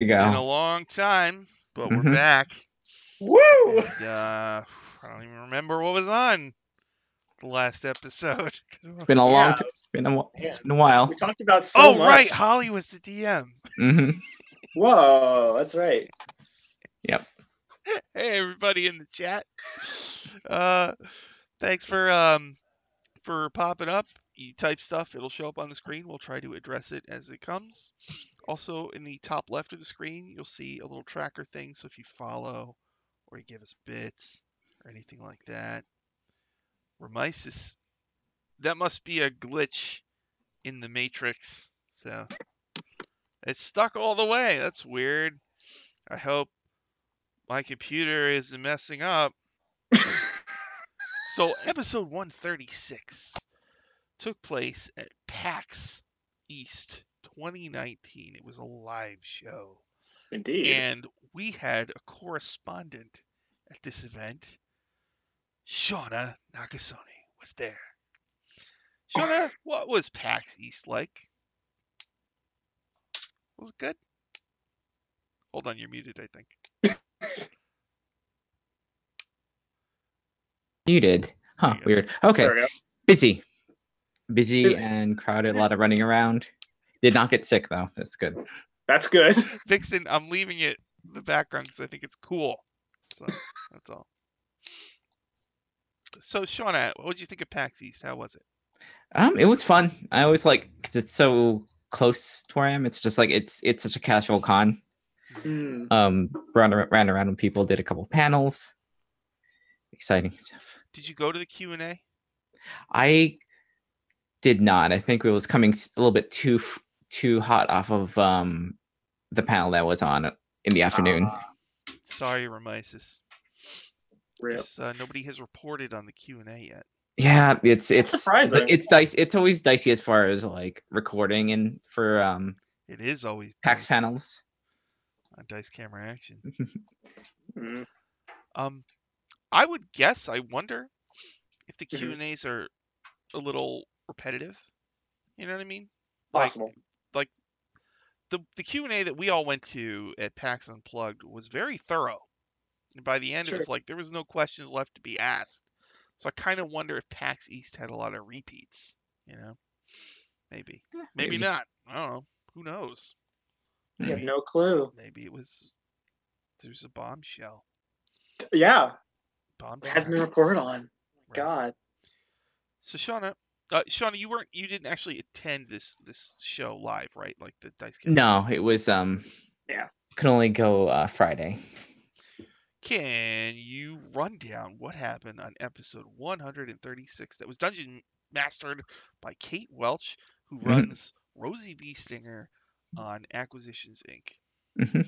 you Been go. a long time, but we're Hmm. back. Woo! And I don't even remember what was on the last episode. It's been a Yeah, long. It's man. been a We while. talked about so Oh, right. much. Holly was the DM. Hmm. Whoa, that's right. Yep. Hey, everybody in the chat. Uh, thanks for popping up. You type stuff, it'll show up on the screen. We'll try to address it as it comes. Also, in the top left of the screen, you'll see a little tracker thing. So if you follow or you give us bits or anything like that, Remisis, that must be a glitch in the Matrix. So it's stuck all the way. That's weird. I hope my computer isn't messing up. So episode 136 took place at PAX East 2019. It was a live show. Indeed. And we had a correspondent at this event. Shauna Nakasone was there. Shauna, what was PAX East like? Was it good? Hold on, you're muted, I think. You did. Huh. There you Weird. There Okay. we go. Busy. Busy Busy. and crowded. A lot of running around. Did not get sick though. That's good. That's good. Vixen, I'm leaving it in the background because I think it's cool. So that's all. So Shauna, what did you think of PAX East? How was it? It was fun. I always like because it's so close to where I am. It's just like it's such a casual con. Hmm. Ran around with people, did a couple panels. Exciting stuff. Did you go to the Q&A? I did not. I think it was coming a little bit too hot off of the panel that was on in the afternoon. Sorry, Remisis. Rip. Guess nobody has reported on the Q&A yet. Yeah, it's surprising. It's dicey. It's always dicey as far as like recording and for It is always PAX dicey panels. on Dice Camera Action. Hmm. I would guess. I wonder if the Mhm. Q&As are a little repetitive. You know what I mean? Possible. Like the Q&A that we all went to at PAX Unplugged was very thorough. And by the end, it Sure. was like there was no questions left to be asked. So I kind of wonder if PAX East had a lot of repeats. You know, maybe, maybe not. I don't know. Who knows? I have Maybe, no clue. maybe there's a bombshell. Yeah, Bomb it hasn't been track. reported on. Right. God. So Shauna, you didn't attend this show live, right? Like the Dice Camera No, Action. it was Yeah. could only go Friday. Can you run down what happened on episode 136 that was dungeon mastered by Kate Welch, who runs Rosie B. Stinger on Acquisitions Inc. Mm-hmm.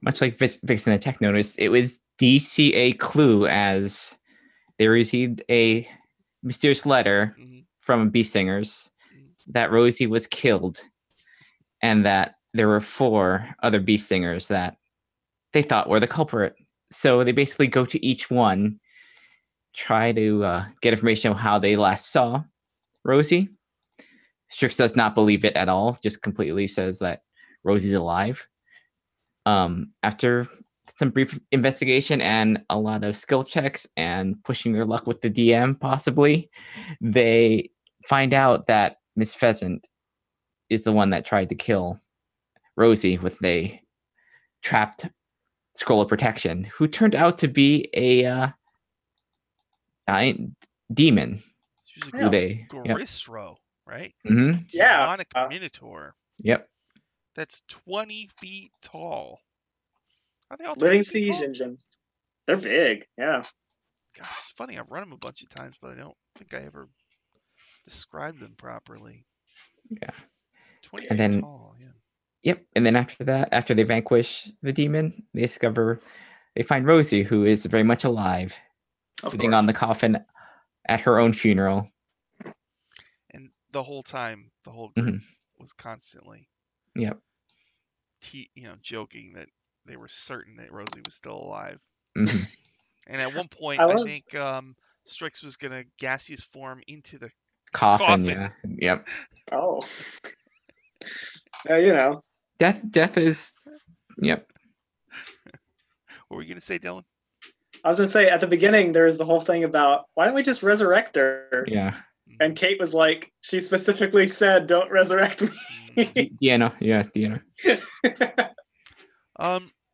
Much like Vixen the Tech noticed, it was DCA clue as they received a mysterious letter Mm-hmm. from Bee Stingers Mm-hmm. that Rosie was killed, and that there were 4 other Bee Stingers that they thought were the culprit. So they basically go to each one, try to get information on how they last saw Rosie. Strix does not believe it at all, just completely says that Rosie's alive. After some brief investigation and a lot of skill checks and pushing their luck with the DM, possibly, they find out that Miss Pheasant is the one that tried to kill Rosie with a trapped scroll of protection, who turned out to be a demon. It's usually Who they? Yep. Grisro, right? It's Mm-hmm. a Yeah. demonic minotaur Yep. that's 20 feet tall. Are they all 20 Living feet siege tall? engines. They're big. Yeah. Gosh, it's funny. I've run them a bunch of times, but I don't think I ever described them properly. Yeah. 20 And feet then tall, yeah. yep. And then after that, after they vanquish the demon, they find Rosie, who is very much alive, Of sitting course. on the coffin at her own funeral. And the whole time, the whole group Mm-hmm. was constantly, Yep. joking that they were certain that Rosie was still alive. Mm-hmm. And at one point, I I love. think Strix was gonna gaseous form into the Coffin. coffin. Yeah. Yep. Oh. Yeah, you know. Death is Yep. What were you gonna say, Dylan? I was gonna say at the beginning there was the whole thing about why don't we just resurrect her? Yeah. And Kate was like, she specifically said, "Don't resurrect me." Deanna. Yeah, Deanna.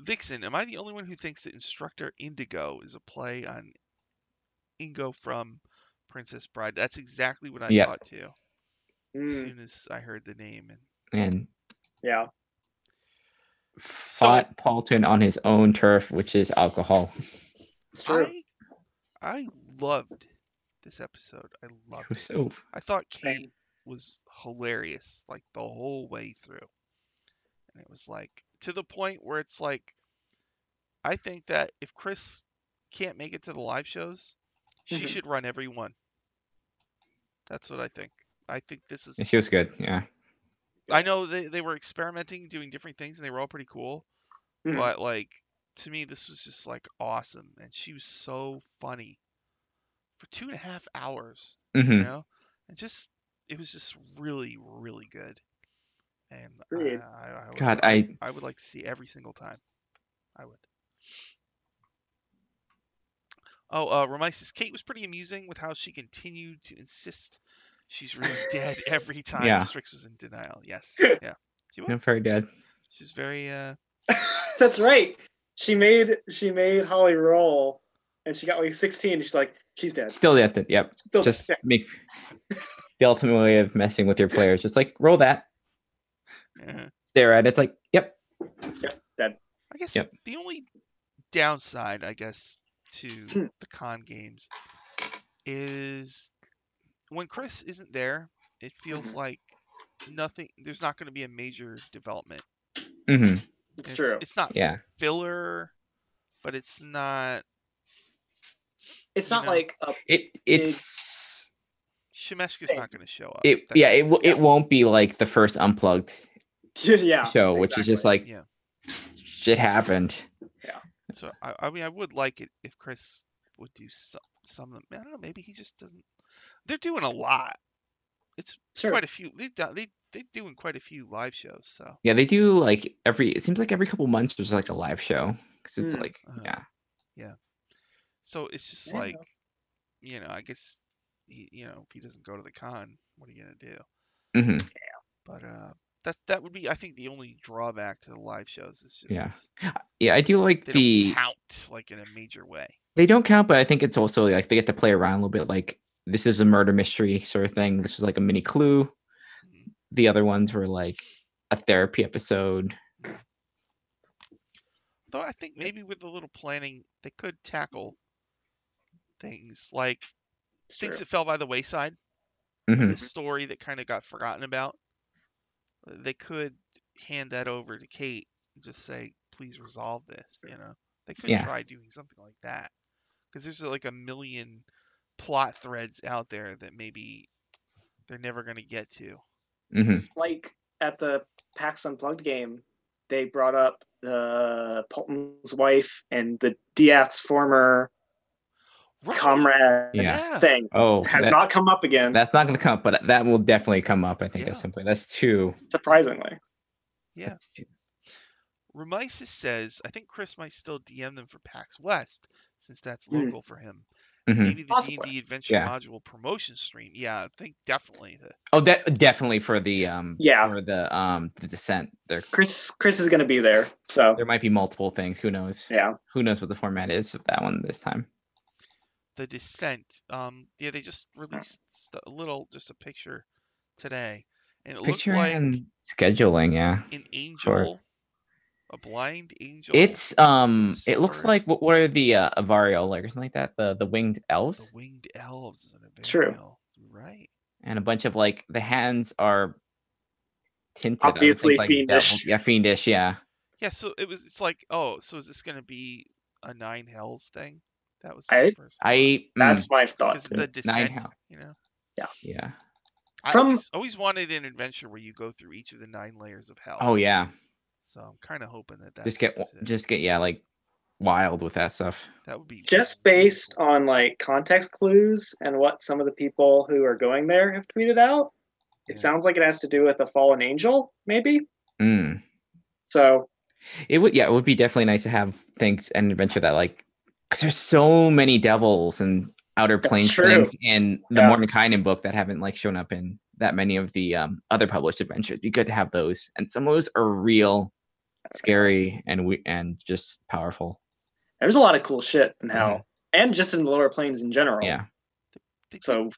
Vixen, am I the only one who thinks that Instructor Indigo is a play on Ingo from Princess Bride? That's exactly what I Yeah. thought too. As soon as I heard the name. And Yeah. fought Paulton on his own turf, which is alcohol. It's true. I loved this episode. I loved it. So I thought Kate was hilarious, like the whole way through. And it was like to the point where it's like, I think that if Chris can't make it to the live shows, she should run every one. That's what I think. I think this is. she was good. Yeah. I know they were experimenting, doing different things, and they were all pretty cool. But like to me, this was just like awesome, and she was so funny for 2.5 hours. Mm-hmm. You know, and just it was just really, really good. And I would like to see every single time. I would. Oh, Remises, Kate was pretty amusing with how she continued to insist she's really dead every time Yeah. Strix was in denial. Yes. Yeah. She was. I'm very dead. She's very That's right. She made Holly roll and she got like 16. She's like, she's dead. Still dead. Yep. Still just dead. make the ultimate way of messing with your players. Just like roll that. Stare at it. It's like, yep. Yep, dead. I guess the only downside, I guess, to the con games is when Chris isn't there, it feels like nothing. There's not going to be a major development. Mm-hmm. It's true. It's not filler, but it's not. It's not like it's. Shemeshka's not going to show up. It won't be like the first Unplugged show, which is just like shit happened. Yeah. So I mean, I would like it if Chris would do some of them. I don't know. Maybe he just doesn't. They're doing a lot. It's quite a few. They're doing quite a few live shows. So yeah, they do like it seems like every couple months there's like a live show because it's like yeah. So it's just like, I guess if he doesn't go to the con, what are you gonna do? Mm-hmm. Yeah. But that would be, I think, the only drawback to the live shows is just I do like they don't count like in a major way. They don't count, but I think it's also like they get to play around a little bit. Like this is a murder mystery sort of thing. This was like a mini clue. Mm-hmm. The other ones were like a therapy episode. Though I think maybe with a little planning, they could tackle things like things that fell by the wayside, like a story that kind of got forgotten about. They could hand that over to Kate and just say, "Please resolve this." They could try doing something like that because there's like a million plot threads out there that maybe they're never going to get to. Mm-hmm. Like at the PAX Unplugged game, they brought up the Polton's wife and the Diath's former comrade thing. Has not come up again. That's not going to come up, but that will definitely come up. I think at some point. That's too surprisingly. Yeah. Remises says, I think Chris might still DM them for PAX West since that's local for him. Mm-hmm. Maybe the D&D Adventure Module promotion stream. Yeah, I think definitely. Definitely for the the Descent. Chris is going to be there, so there might be multiple things. Who knows? Yeah. Who knows what the format is of that one this time? The Descent. They just released just a picture today, and it looked like scheduling. Yeah, an angel. A blind angel. It's it looks like what are the Avario or something like that? The winged elves. The winged elves is an Avario. True. Right. And a bunch of like the hands are tinted. Obviously like fiendish. Yeah, fiendish. Yeah. Yeah. So it's like, so is this going to be a Nine Hells thing? That was my first. That's my thought. The Descent. Yeah. I always wanted an adventure where you go through each of the 9 layers of hell. Oh yeah. So I'm kind of hoping that just get like wild with that stuff. That would be just based on like context clues and what some of the people who are going there have tweeted out. It sounds like it has to do with a fallen angel, maybe. Mm. So It would be definitely nice to have things an adventure that like, because there's so many devils and outer That's planes true. things in the Yeah. Mordenkainen book that haven't like shown up in that many of the other published adventures. It'd be good to have those, and some of those are real scary and just powerful. There's a lot of cool shit in Hell, Mhm. and just in the lower planes in general. Yeah, They did, So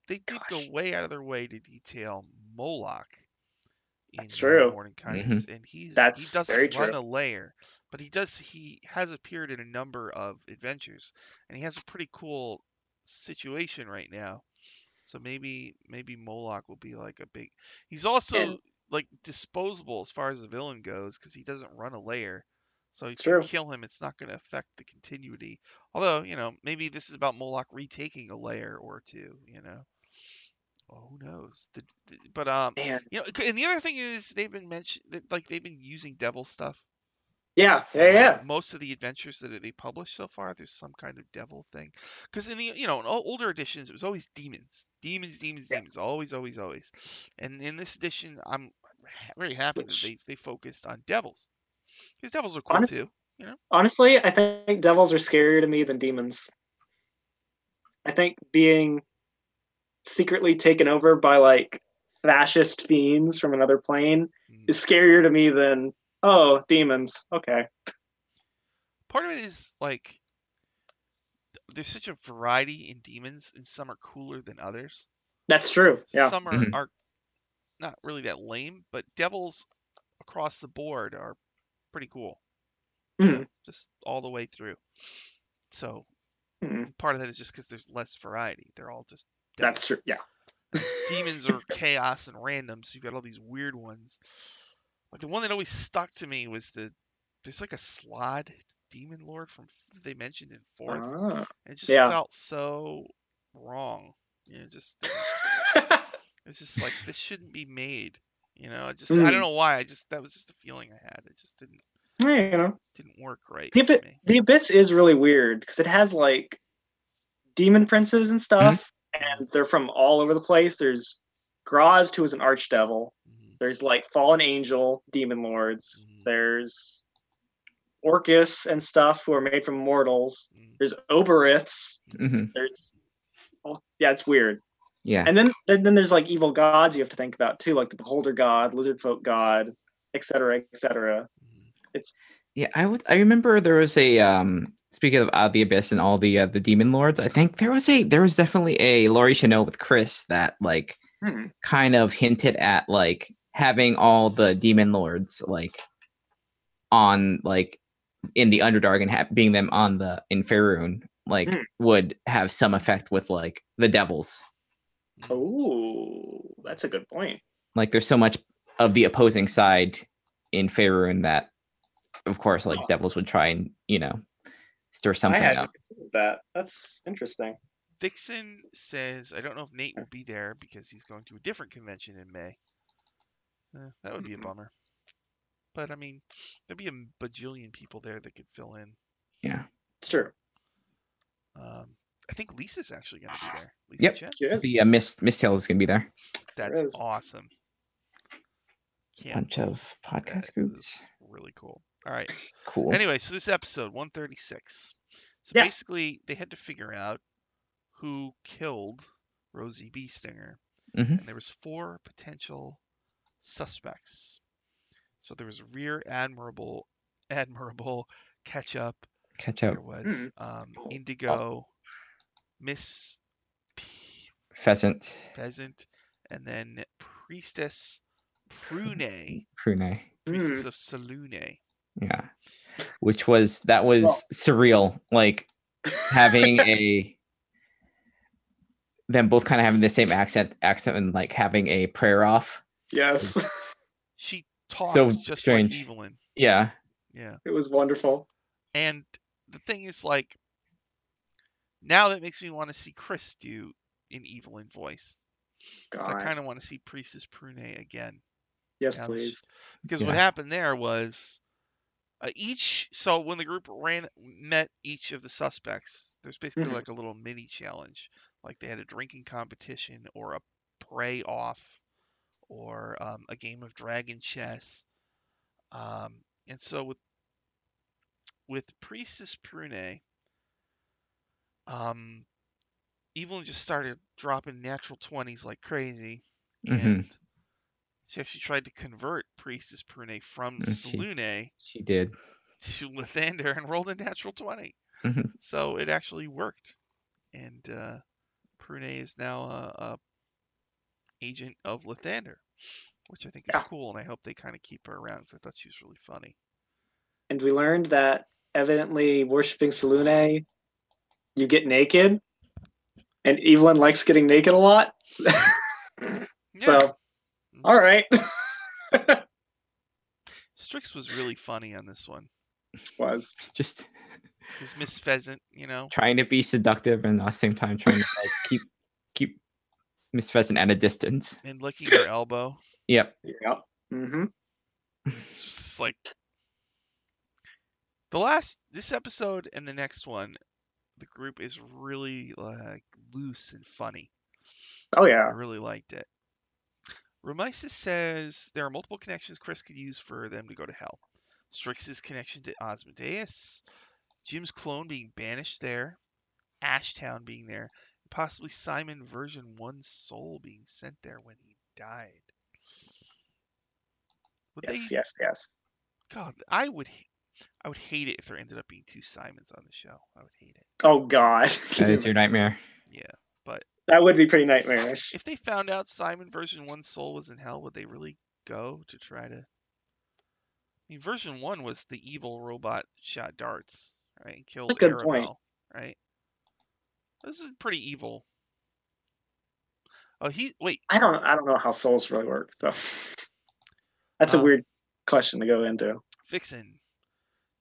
they did go gosh, way out of their way to detail Moloch in that's true. Mordenkainen's, and he That's very doesn't run true. a lair, but he has appeared in a number of adventures, and he has a pretty cool situation right now. So maybe Moloch will be like a big. He's also And like disposable as far as the villain goes because he doesn't run a lair. So it's if you true. kill him, it's not going to affect the continuity. Although maybe this is about Moloch retaking a lair or two. Oh, who knows? But Man. and the other thing is they've been using devil stuff. Yeah, yeah. Most of the adventures that they published so far, there's some kind of devil thing. Because in the in older editions, it was always demons, demons, demons, Yes. demons, always, always, always. And in this edition, I'm very happy that Which they focused on devils because devils are cool honest, too. You know. honestly, I think devils are scarier to me than demons. I think being secretly taken over by like fascist fiends from another plane Mm. is scarier to me than demons. Okay. Part of it is like there's such a variety in demons, and some are cooler than others. That's true. Yeah. Some Mhm. are not really that lame, but devils across the board are pretty cool. Mhm. Just all the way through. So Mhm. part of that is just because there's less variety. They're all just That's devils. true. Yeah. And demons are chaos and random, so you've got all these weird ones. Like the one that always stuck to me was there's like a Slod demon lord that they mentioned in fourth, Ah, and it just yeah. felt so wrong. It's just like this shouldn't be made. I don't Mm. know why. That was just the feeling I had. It just You know, didn't work right the for abyss, me. the abyss is really weird because it has like demon princes and Mhm. stuff, Mm-hmm. and they're from all over the place. There's Grazd, who is an archdevil. Mm-hmm. There's like fallen angel demon lords. Mm-hmm. There's Orcus and stuff who are made from mortals. Mm-hmm. There's Oberiths. Mhm. There's yeah, it's weird. Yeah, And then there's like evil gods you have to think about too, like the Beholder God, Lizard Folk God, etc., etc. It's yeah. I remember there was a speaking of the abyss and all the demon lords. I think there was definitely a Laurie Chanel with Chris that like hmm, kind of hinted at like having all the demon lords like on like in the Underdark and being them on the in Faerun like hmm. would have some effect with like the devils. Mm-hmm. Oh, that's a good point. Like there's so much of the opposing side in Faerun that of course like Huh. devils would try and stir I something hadn't up. considered that. That's interesting. Vixen says, I don't know if Nate will be there because he's going to a different convention in May. That would be a Hmm. bummer. But I mean, there'd be a bajillion people there that could fill in. Yeah. It's So, true. I think Lisa's actually going to be there. Lisa Yep. Chen. She is. The Mist Tales is gonna be there. That's There is. awesome. Can't Bunch wait. of That podcast groups. is really cool. All right. Cool. Anyway, so this episode 136. So Yeah. basically, they had to figure out who killed Rosie Beestinger, Mm-hmm. and there was 4 potential suspects. So there was Rear Admirable Ketchup. Catch There up. was Cool. Indigo, Miss Pheasant. Pheasant, and then Priestess Prune, Prune. Hmm. Priestess of Salune. Yeah. That Well, was surreal. Like having a them both kind of having the same accent and like having a prayer off. yes. She So talked just like strange. Evelyn. Yeah. Yeah. It was wonderful. And the thing is, like, now that makes me want to see Chris do an Evelyn voice. So I God. kind of want to see Priestess Prune again. Yes, Now that please. because what Yeah. happened there was so when the group met each of the suspects, there's basically Mhm. like a little mini challenge. Like they had a drinking competition or a pray off or a game of dragon chess. And so with Priestess Prune, Evelyn just started dropping natural 20s like crazy, and she actually tried to convert Priestess Prune from Selune She did. to Lathander and rolled a natural 20. So it actually worked. And Prune is now a agent of Lathander, which I think is cool, and I hope they kind of keep her around because I thought she was really funny. And we learned that evidently worshiping Selune, you get naked, and Evelyn likes getting naked a lot. So, all right. Strix was really funny on this one. Was just his Miss Pheasant, trying to be seductive and at the same time trying to like keep Miss Pheasant at a distance and licking her elbow. Yep. Mm-hmm. It's just like this episode and the next one, the group is really like loose and funny. Oh yeah, I really liked it. Remisis says there are multiple connections Chris could use for them to go to hell. Strix's connection to Asmodeus, Jim's clone being banished there, Ashtown being there, and possibly Simon version 1's soul being sent there when he died. Yes. God, I would hate it if there ended up being 2 Simons on the show. I would hate it. Oh God, that is your nightmare. Yeah, but that would be pretty nightmarish. If they found out Simon version 1's soul was in hell, would they really go to try to? I mean, version 1 was the evil robot shot darts, right, and killed Arabelle, right? This is pretty evil. Oh, wait. I don't know how souls really work, so that's a weird question to go into. Vixen.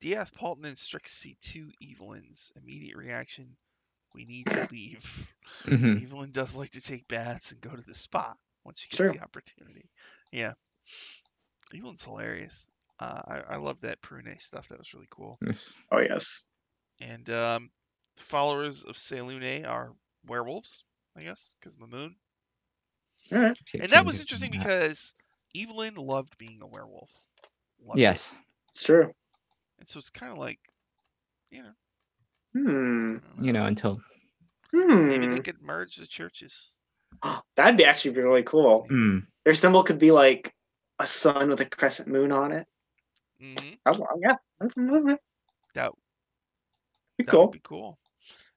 Diaz, Paulton, and Strix see 2 Evelyns. Immediate reaction: we need to leave. Evelyn does like to take baths and go to the spa once she gets the opportunity. Yeah, Evelyn's hilarious. I love that Prune stuff. That was really cool. Yes. Oh yes. And followers of Selune are werewolves, I guess, because of the moon. Right. And that was interesting because Evelyn loved being a werewolf. Yes, it's true. And so it's kind of like, until maybe they could merge the churches. That'd be actually really cool. Their symbol could be like a sun with a crescent moon on it. Yeah. That cool. would be cool.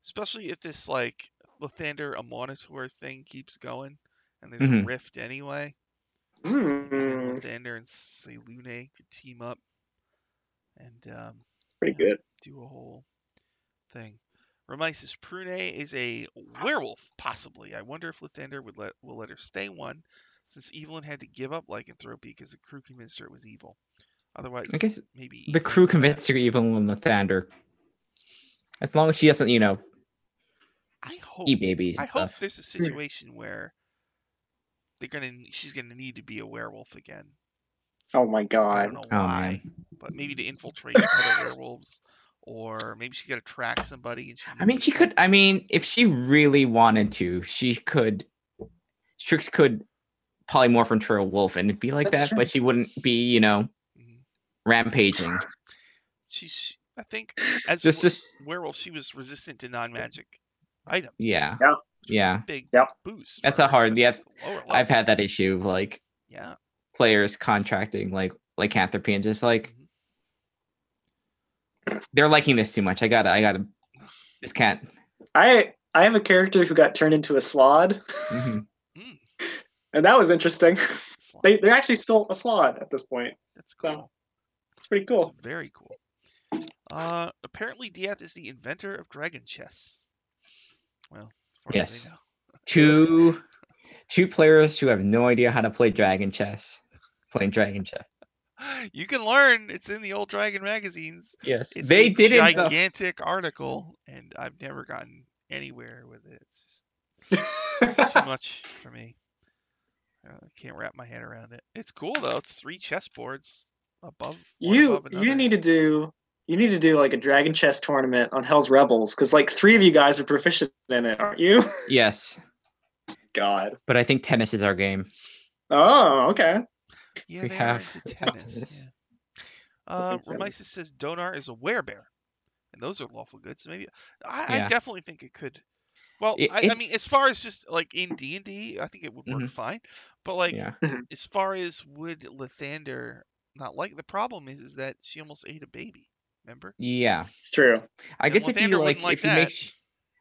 Especially if this like Lathander a monitor thing keeps going and there's a rift anyway. And then Lathander and Selune could team up and pretty good. Do a whole thing. Remises Prune is a werewolf, possibly. I wonder if Lathander will let her stay one, since Evelyn had to give up lycanthropy because the crew convinced her it was evil. Otherwise, I guess maybe the crew convinced her evil in Lathander. As long as she doesn't, eat babies. I hope there's a situation where she's gonna need to be a werewolf again. Oh my God! I don't know why, but maybe to infiltrate other werewolves, or maybe she got to track somebody. And she could. I mean, if she really wanted to, she could. Strix could polymorph into a wolf and it'd be like that, but she wouldn't be, rampaging. I think, as werewolf, she was resistant to non-magic items. Yeah. Big boost. That's a hard. Yeah, I've had that issue. Like, players contracting like lycanthropy and just like they're liking this too much. I gotta. This can't. I have a character who got turned into a slod, and that was interesting. They're actually still a slod at this point. That's cool. So, it's pretty cool. That's very cool. Apparently, Diath is the inventor of dragon chess. Well, as far as I know. Two players who have no idea how to play dragon chess playing dragon chess. You can learn. It's in the old Dragon magazines. Yes, it's they did a gigantic article, and I've never gotten anywhere with it. It's too much for me. I can't wrap my head around it. It's cool though. It's 3 chessboards above. You need to do like a dragon chess tournament on Hell's Rebels because like 3 of you guys are proficient in it, aren't you? Yes. God. But I think tennis is our game. Oh, okay. Yeah, we have tennis. Remises says Donar is a werebear, and those are lawful good. So maybe I Yeah. definitely think it could. Well, I mean, as far as just like in D&D, I think it would work fine. But like, yeah. as far as would Lathander not like, the problem is that she almost ate a baby. Remember? Yeah. It's true. I And guess if you Lathander wouldn't like, like if you that. make,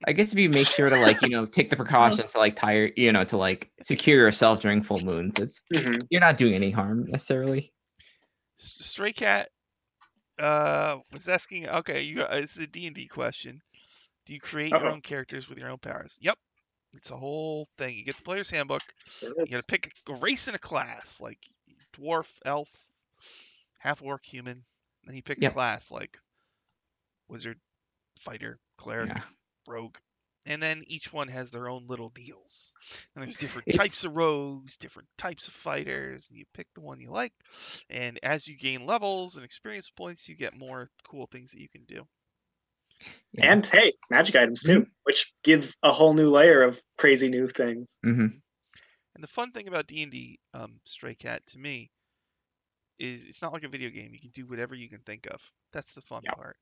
I guess if you make sure to like, take the precautions to like tie, to like secure yourself during full moons, it's you're not doing any harm necessarily. Stray Cat was asking. Okay, it's a D&D question. Do you create your own characters with your own powers? Yep. It's a whole thing. You get the player's handbook. You got to pick a race and a class, like dwarf, elf, half orc, human. Then you pick a class like wizard, fighter, cleric, rogue. And then each one has their own little deals. And there's different types of rogues, different types of fighters, and you pick the one you like. And as you gain levels and experience points, you get more cool things that you can do. Yeah. And hey, magic items too, which give a whole new layer of crazy new things. And the fun thing about D&D, Stray Cat, to me, is it's not like a video game. You can do whatever you can think of. That's the fun part.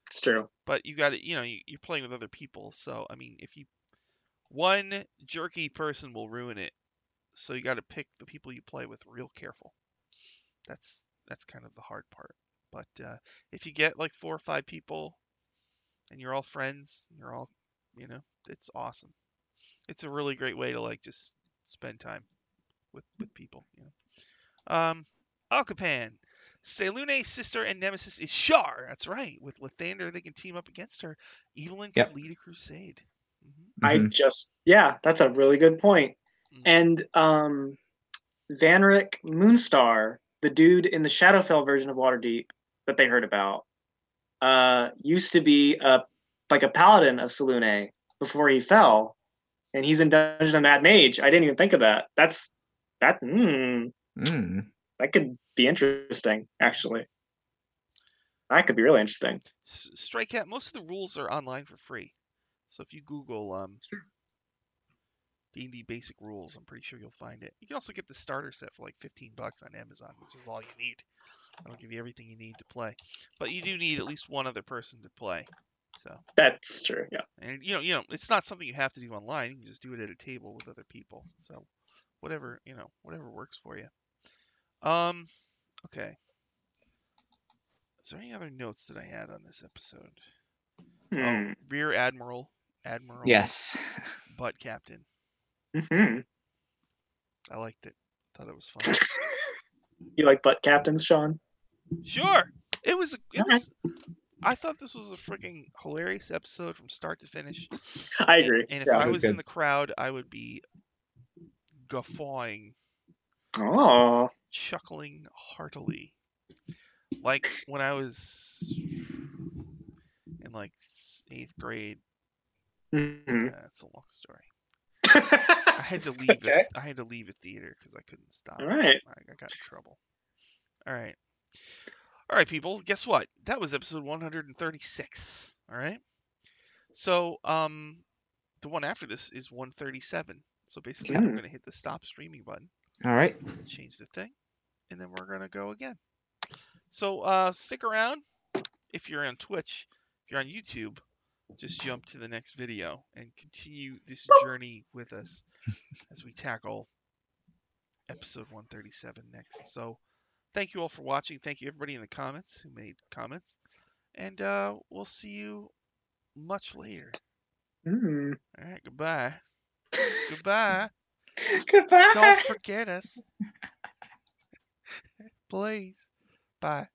It's true. But you got to, you're playing with other people. So, I mean, one jerky person will ruin it. So you got to pick the people you play with real careful. That's kind of the hard part. But if you get like 4 or 5 people and you're all friends, you're all, it's awesome. It's a really great way to like just spend time with people. Alcapan. Selune's sister and nemesis is Shar. That's right. With Lathander, they can team up against her. Evelyn could lead a crusade. That's a really good point. And Vanrik Moonstar, the dude in the Shadowfell version of Waterdeep that they heard about, used to be a paladin of Selune before he fell, and he's in Dungeon of Mad Mage. I didn't even think of that. That could be interesting, actually. That could be really interesting. Stray Cat, most of the rules are online for free. So if you Google D&D basic rules, I'm pretty sure you'll find it. You can also get the starter set for like $15 on Amazon, which is all you need. That'll give you everything you need to play. But you do need at least one other person to play. So that's true, yeah. And it's not something you have to do online. You can just do it at a table with other people. So whatever works for you. Okay. Is there any other notes that I had on this episode? Oh, Rear Admiral. Yes. Butt Captain. I liked it. Thought it was fun. You like butt captains, Sean? Sure. It was. I thought this was a freaking hilarious episode from start to finish. I agree. And if I was in the crowd, I would be guffawing. Oh. Chuckling heartily. Like when I was in like 8th grade. That's a long story. I had to leave it. I had to leave a theater because I couldn't stop. All right. I got in trouble. All right, people. Guess what? That was episode 136. All right. So the one after this is 137. So basically, we're gonna hit the stop streaming button. All right. Change the thing, and then we're gonna go again. So stick around. If you're on Twitch, if you're on YouTube, just jump to the next video and continue this journey with us as we tackle episode 137 next. So thank you all for watching. Thank you everybody in the comments who made comments. And we'll see you much later. All right, goodbye. Goodbye. Goodbye. Don't forget us. Please. Bye.